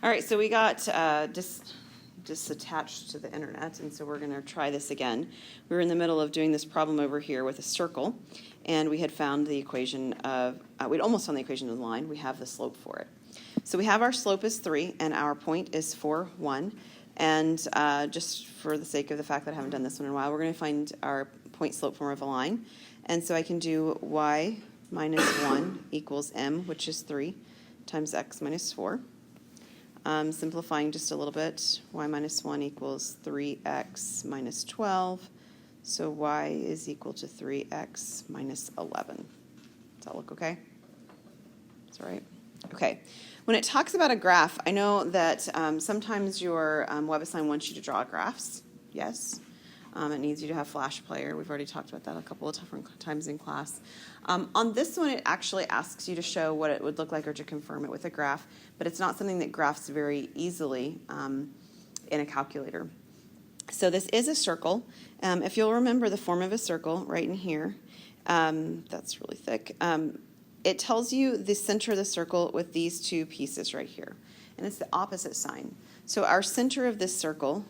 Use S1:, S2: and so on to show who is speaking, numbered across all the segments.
S1: All right, so we got disattached to the internet, and so we're going to try this again. We were in the middle of doing this problem over here with a circle, and we had found the equation of, we'd almost found the equation of the line. We have the slope for it. So we have our slope is 3, and our point is 4, 1. And just for the sake of the fact that I haven't done this one in a while, we're going to find our point slope form of a line. And so I can do y minus 1 equals m, which is 3, times x minus 4. Simplifying just a little bit, y minus 1 equals 3x minus 12. So y is equal to 3x minus 11. Does that look okay? That's all right. Okay. When it talks about a graph, I know that sometimes your WebAssign wants you to draw graphs. Yes. It needs you to have Flash Player. We've already talked about that a couple of different times in class. On this one, it actually asks you to show what it would look like or to confirm it with a graph, but it's not something that graphs very easily in a calculator. So this is a circle. If you'll remember the form of a circle right in here, that's really thick. It tells you the center of the circle with these two pieces right here, and it's the opposite sign. So our center of this circle,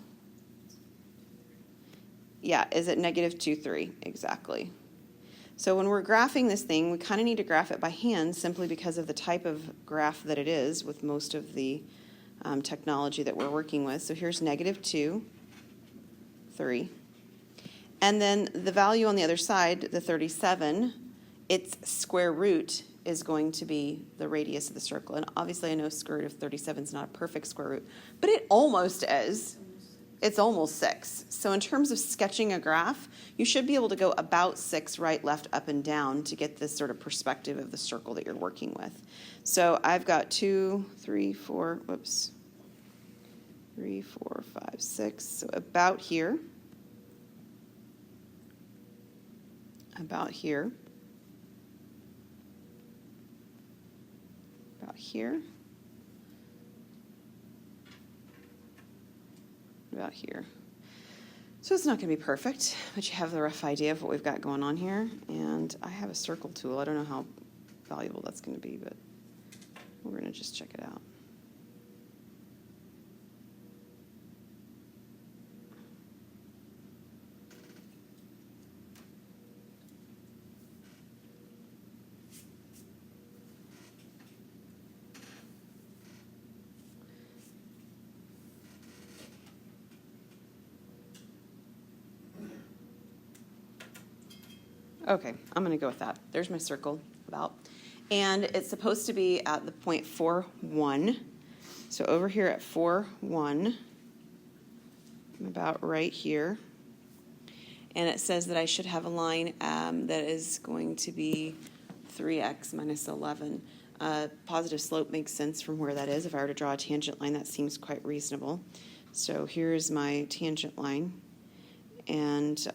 S1: yeah, is at negative 2, 3, exactly. So when we're graphing this thing, we kind of need to graph it by hand simply because of the type of graph that it is with most of the technology that we're working with. So here's negative 2, 3. And then the value on the other side, the 37, its square root is going to be the radius of the circle. And obviously I know square root of 37 is not a perfect square root, but it almost is. It's almost 6. So in terms of sketching a graph, you should be able to go about 6 right, left, up, and down to get this sort of perspective of the circle that you're working with. So I've got 2, 3, 4, 3, 4, 5, 6. So about here. About here. About here. About here. So it's not going to be perfect, but you have the rough idea of what we've got going on here. And I have a circle tool. I don't know how valuable that's going to be, but we're going to just check it out. Okay, I'm going to go with that. There's my circle, about. And it's supposed to be at the point 4, 1. So over here at 4, 1, I'm about right here. And it says that I should have a line that is going to be 3x minus 11. Positive slope makes sense from where that is. If I were to draw a tangent line, that seems quite reasonable. So here's my tangent line. And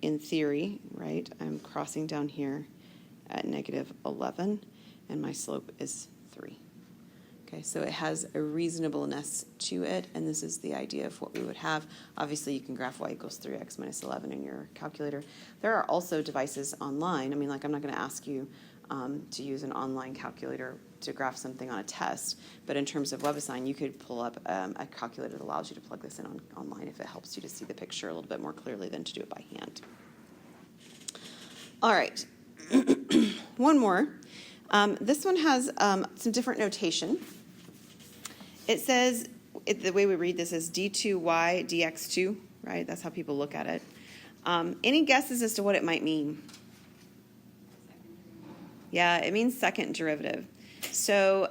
S1: in theory, right, I'm crossing down here at negative 11, and my slope is 3. Okay, so it has a reasonableness to it, and this is the idea of what we would have. Obviously, you can graph y equals 3x minus 11 in your calculator. There are also devices online. I mean, like, I'm not going to ask you to use an online calculator to graph something on a test, but in terms of WebAssign, you could pull up a calculator that allows you to plug this in online if it helps you to see the picture a little bit more clearly than to do it by hand. All right, one more. This one has some different notation. It says, the way we read this is d2y dx2, right? That's how people look at it. Any guesses as to what it might mean? Yeah, it means second derivative. So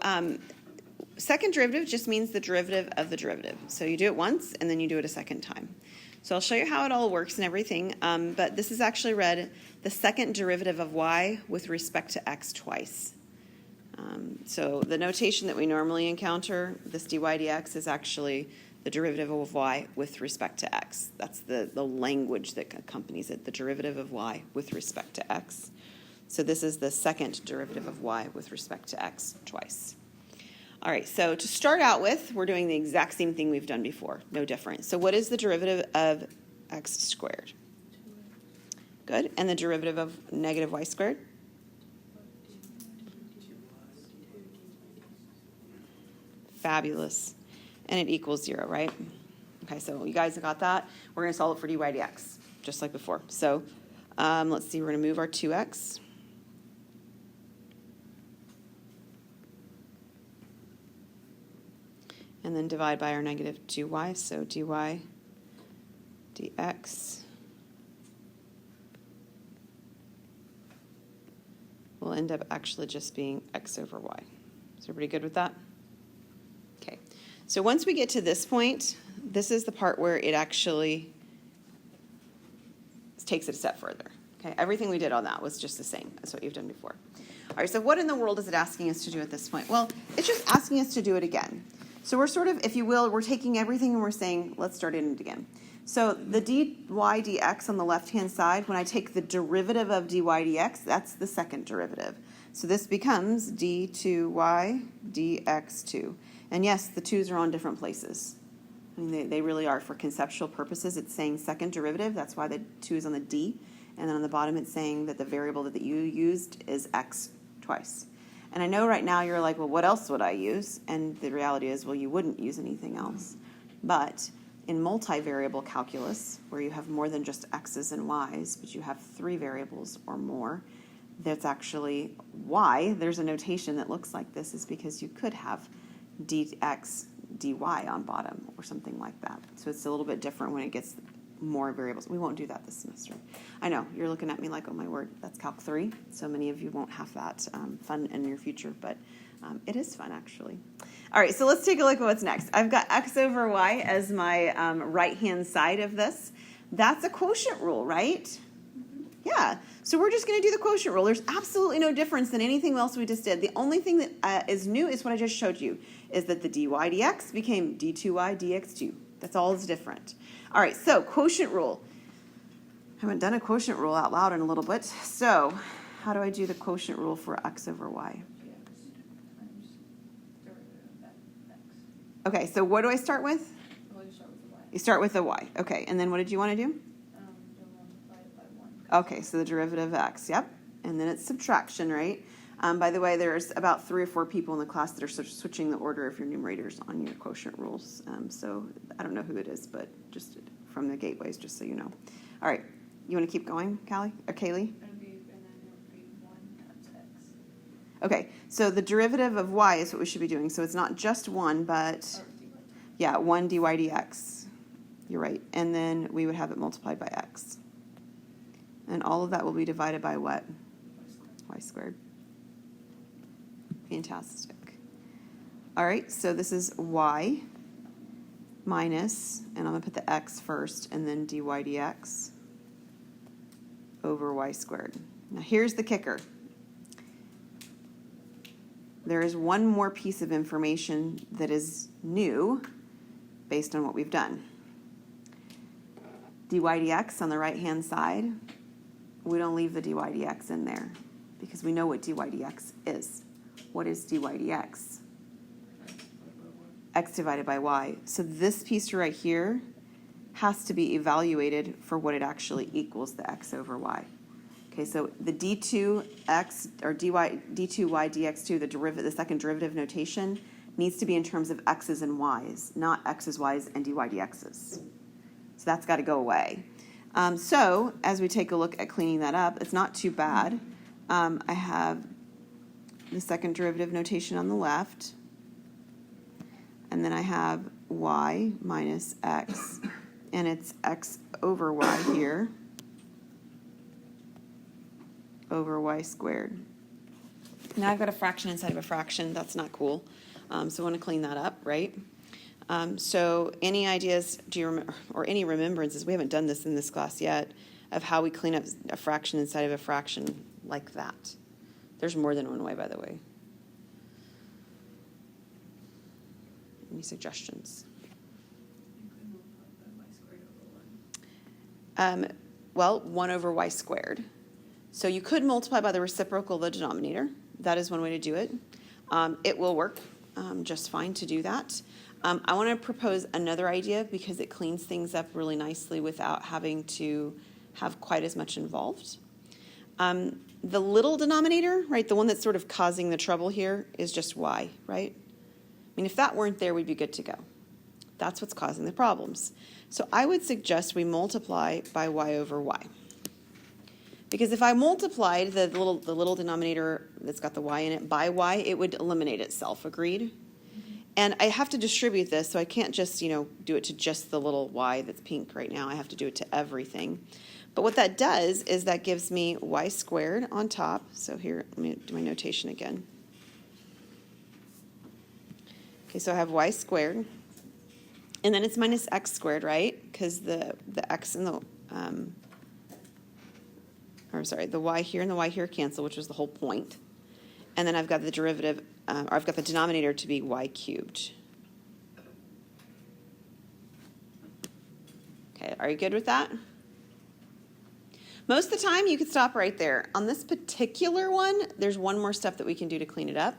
S1: second derivative just means the derivative of the derivative. So you do it once, and then you do it a second time. So I'll show you how it all works and everything, but this is actually read the second derivative of y with respect to x twice. So the notation that we normally encounter, this dy dx, is actually the derivative of y with respect to x. That's the language that accompanies it, the derivative of y with respect to x. So this is the second derivative of y with respect to x twice. All right, so to start out with, we're doing the exact same thing we've done before, no different. So what is the derivative of x squared? Good, and the derivative of negative y squared? Fabulous. And it equals 0, right? Okay, so you guys got that. We're going to solve it for dy dx, just like before. So let's see, we're going to move our 2x. And then divide by our negative 2y, so dy dx will end up actually just being x over y. Is everybody good with that? Okay, so once we get to this point, this is the part where it actually takes it a step further. Okay, everything we did on that was just the same as what you've done before. All right, so what in the world is it asking us to do at this point? Well, it's just asking us to do it again. So we're sort of, if you will, we're taking everything and we're saying, let's start it again. So the dy dx on the left-hand side, when I take the derivative of dy dx, that's the second derivative. So this becomes d2y dx2. And yes, the 2's are on different places. I mean, they really are. For conceptual purposes, it's saying second derivative. That's why the 2 is on the d. And then on the bottom, it's saying that the variable that you used is x twice. And I know right now you're like, well, what else would I use? And the reality is, well, you wouldn't use anything else. But in multivariable calculus, where you have more than just x's and y's, but you have 3 variables or more, that's actually why there's a notation that looks like this, is because you could have dx dy on bottom or something like that. So it's a little bit different when it gets more variables. We won't do that this semester. I know, you're looking at me like, oh my word, that's Calc 3. So many of you won't have that fun in your future, but it is fun actually. All right, so let's take a look at what's next. I've got x over y as my right-hand side of this. That's a quotient rule, right? Yeah, so we're just going to do the quotient rule. There's absolutely no difference than anything else we just did. The only thing that is new is what I just showed you, is that the dy dx became d2y dx2. That's all that's different. All right, so quotient rule. I haven't done a quotient rule out loud in a little bit. So how do I do the quotient rule for x over y? Okay, so what do I start with?
S2: Well, you start with the y.
S1: You start with the y. Okay, and then what did you want to do?
S2: Multiply it by 1.
S1: Okay, so the derivative of x, yep. And then it's subtraction, right? By the way, there's about 3 or 4 people in the class that are switching the order of your numerators on your quotient rules. So I don't know who it is, but just from the gateways, just so you know. All right, you want to keep going, Callie or Kaylee?
S2: And then it would be 1 times x.
S1: Okay, so the derivative of y is what we should be doing. So it's not just 1, but yeah, 1 dy dx. You're right. And then we would have it multiplied by x. And all of that will be divided by what? Y squared. Fantastic. All right, so this is y minus, and I'm going to put the x first, and then dy dx over y squared. Now here's the kicker. There is one more piece of information that is new based on what we've done. Dy dx on the right-hand side, we don't leave the dy dx in there because we know what dy dx is. What is dy dx? X divided by y. So this piece right here has to be evaluated for what it actually equals, the x over y. Okay, so the d2x or d2y dx2, the second derivative notation, needs to be in terms of x's and y's, not x's, y's, and dy dx's. So that's got to go away. So as we take a look at cleaning that up, it's not too bad. I have the second derivative notation on the left, and then I have y minus x, and it's x over y here over y squared. Now I've got a fraction inside of a fraction. That's not cool. So I want to clean that up, right? So any ideas, do you remember, or any remembrances, we haven't done this in this class yet, of how we clean up a fraction inside of a fraction like that? There's more than one way, by the way. Any suggestions? Well, 1 over y squared. So you could multiply by the reciprocal of the denominator. That is one way to do it. It will work just fine to do that. I want to propose another idea because it cleans things up really nicely without having to have quite as much involved. The little denominator, right, the one that's sort of causing the trouble here is just y, right? mean, if that weren't there, we'd be good to go. That's what's causing the problems. So I would suggest we multiply by y over y. Because if I multiplied the little denominator that's got the y in it by y, it would eliminate itself, agreed? And I have to distribute this, so I can't just, do it to just the little y that's pink right now. I have to do it to everything. But what that does is that gives me y squared on top. So here, let me do my notation again. Okay, so I have y squared. And then it's minus x squared, right? Because the x and the y here and the y here cancel, which was the whole point. And then I've got the derivative, or I've got the denominator to be y cubed. Okay, are you good with that? Most of the time, you could stop right there. On this particular one, there's one more step that we can do to clean it up.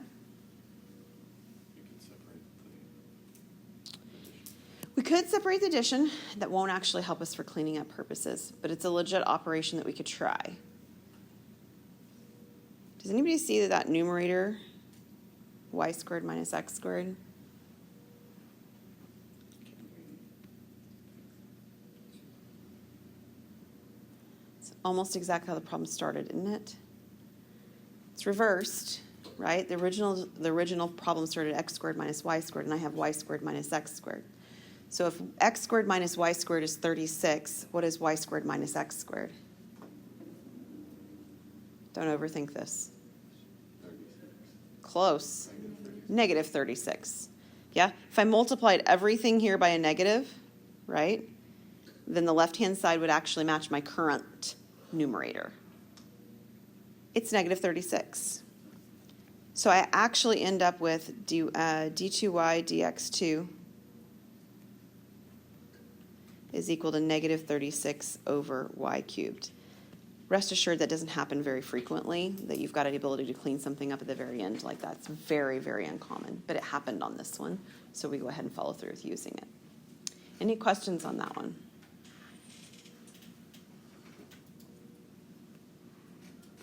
S1: We could separate the addition. That won't actually help us for cleaning up purposes, but it's a legit operation that we could try. Does anybody see that numerator, y squared minus x squared? It's almost exactly how the problem started, isn't it? It's reversed, right? The original problem started x squared minus y squared, and I have y squared minus x squared. So if x squared minus y squared is 36, what is y squared minus x squared? Don't overthink this.
S3: 36.
S1: Close. Negative 36. Yeah? If I multiplied everything here by a negative, right, then the left-hand side would actually match my current numerator. It's negative 36. So I actually end up with d2y dx2 is equal to negative 36 over y cubed. Rest assured that doesn't happen very frequently, that you've got an ability to clean something up at the very end like that. It's very, very uncommon, but it happened on this one, so we go ahead and follow through with using it. Any questions on that one?